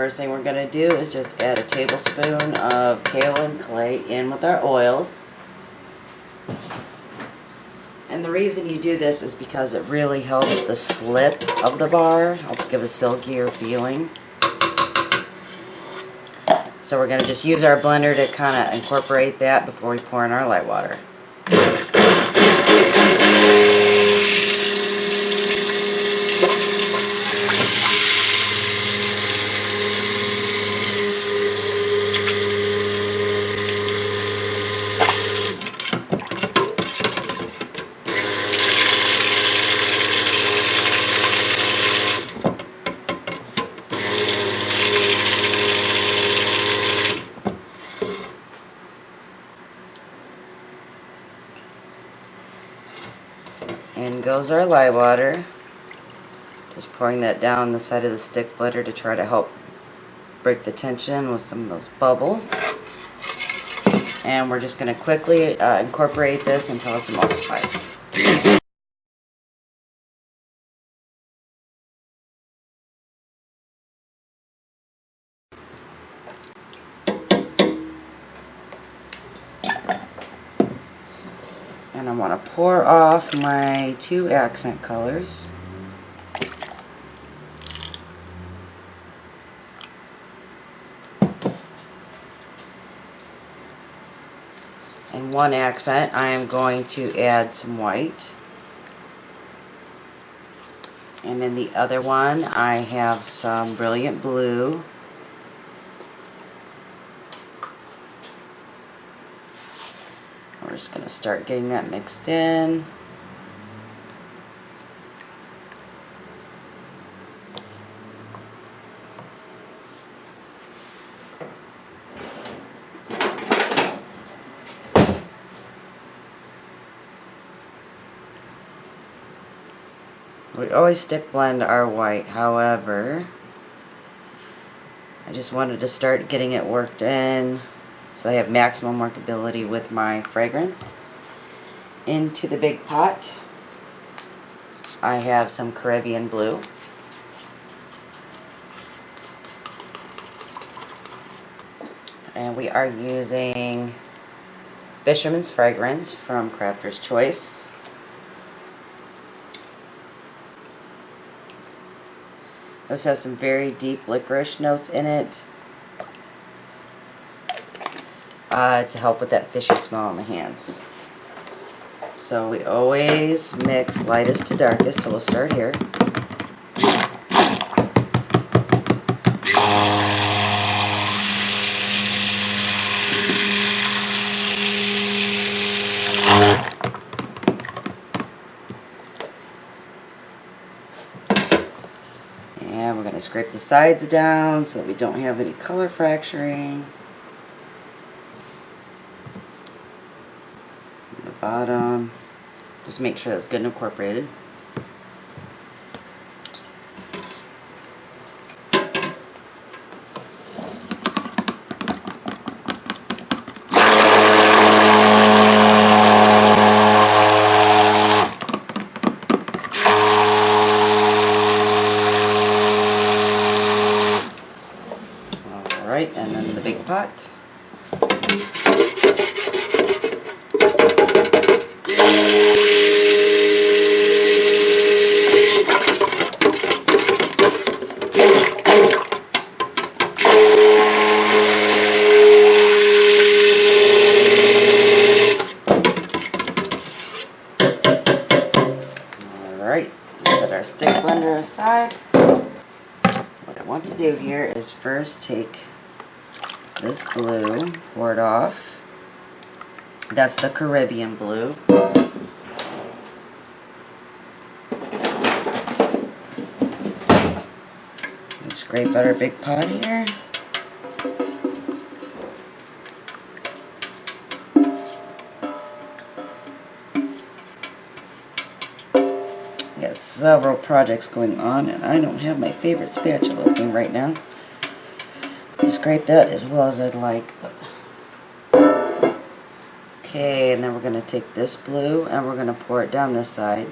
first thing we're going to do is just add a tablespoon of kaolin clay in with our oils. And the reason you do this is because it really helps the slip of the bar, helps give a silkier feeling. So we're going to just use our blender to kind of incorporate that before we pour in our light water. In goes our lye water. Just pouring that down the side of the stick blender to try to help break the tension with some of those bubbles. And we're just going to quickly incorporate this until it's emulsified. And I want to pour off my 2 accent colors. In one accent, I am going to add some white. And in the other one, I have some brilliant blue. We're just going to start getting that mixed in. We always stick blend our white, however, I just wanted to start getting it worked in so I have maximum workability with my fragrance. Into the big pot, I have some Caribbean blue. And we are using Fisherman's fragrance from Crafter's Choice. This has some very deep licorice notes in it to help with that fishy smell in the hands. So we always mix lightest to darkest, so we'll start here. And we're going to scrape the sides down so that we don't have any color fracturing. The bottom, just make sure that's good and incorporated. Alright, and then the big pot. Alright, set our stick blender aside. What I want to do here is first take this blue, pour it off. That's the Caribbean blue. And scrape out our big pot here. Got several projects going on, and I don't have my favorite spatula with me right now. I scrape that as well as I'd like. But okay, and then we're going to take this blue and we're going to pour it down this side.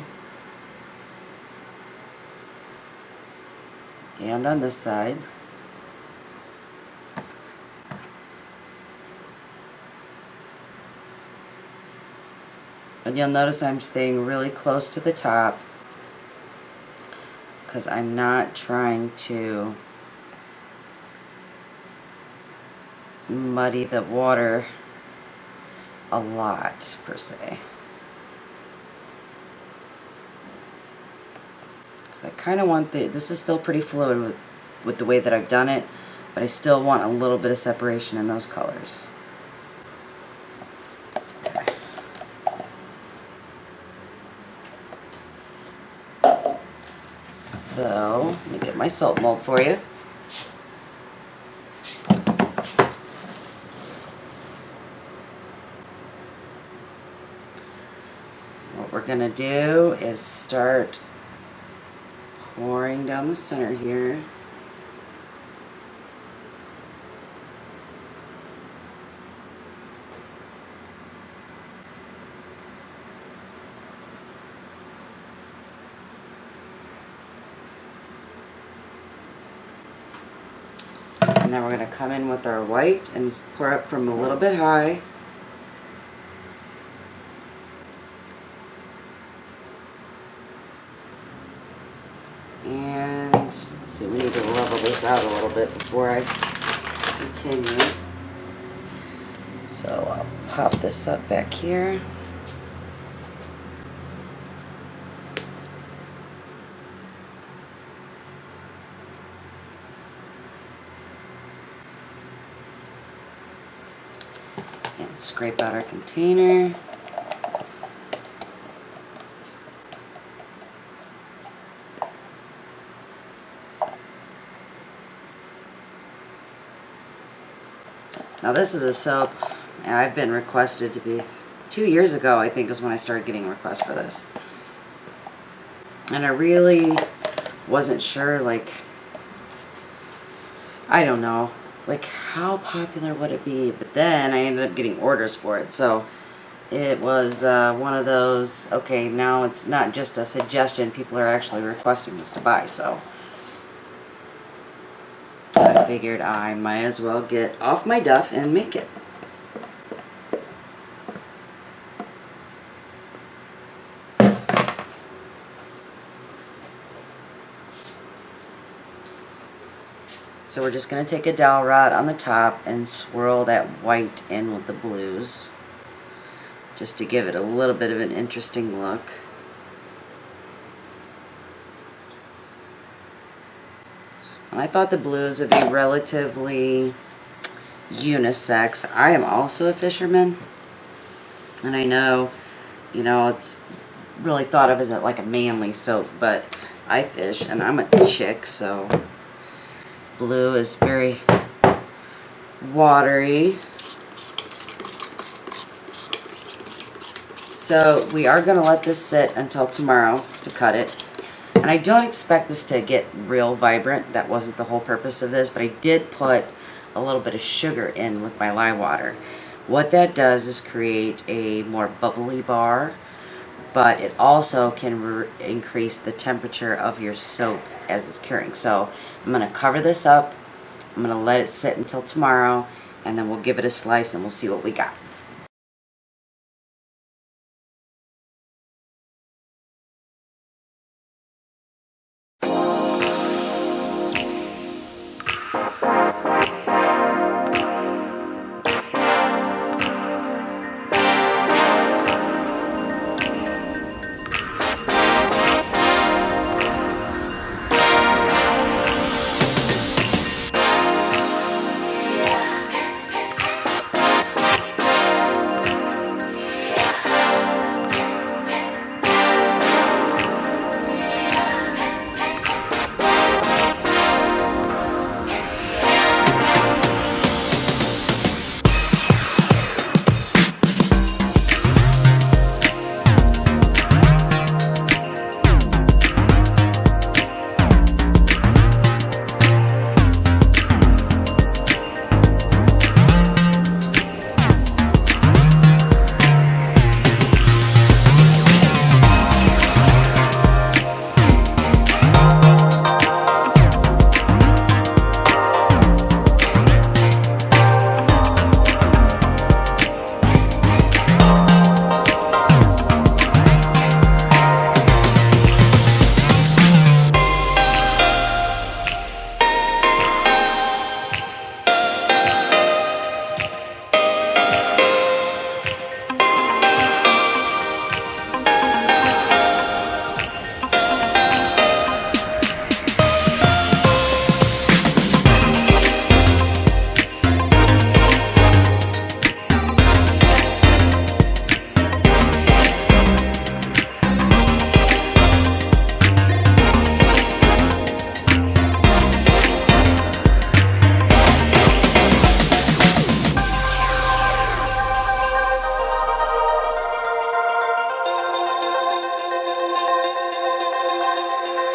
And on this side. And you'll notice I'm staying really close to the top because I'm not trying to muddy the water a lot, per se. Because I kind of want this is still pretty fluid with the way that I've done it, but I still want a little bit of separation in those colors. Okay. So, let me get my salt mold for you. What we're going to do is start pouring down the center here. And then we're going to come in with our white and pour up from a little bit high. And let's see, we need to level this out a little bit before I continue. So I'll pop this up back here. And scrape out our container. Now this is a soap I've been requested to be, 2 years ago I think is when I started getting requests for this. And I really wasn't sure, like, I don't know, like how popular would it be? But then I ended up getting orders for it. So it was one of those, okay, now it's not just a suggestion, people are actually requesting this to buy. So I figured I might as well get off my duff and make it. So we're just going to take a dowel rod on the top and swirl that white in with the blues, just to give it a little bit of an interesting look. And I thought the blues would be relatively unisex. I am also a fisherman, and I know, you know, it's really thought of as like a manly soap, but I fish and I'm a chick, so blue is very watery. So we are going to let this sit until tomorrow to cut it. And I don't expect this to get real vibrant. That wasn't the whole purpose of this, but I did put a little bit of sugar in with my lye water. What that does is create a more bubbly bar, but it also can increase the temperature of your soap as it's curing. So I'm going to cover this up. I'm going to let it sit until tomorrow, and then we'll give it a slice and we'll see what we got.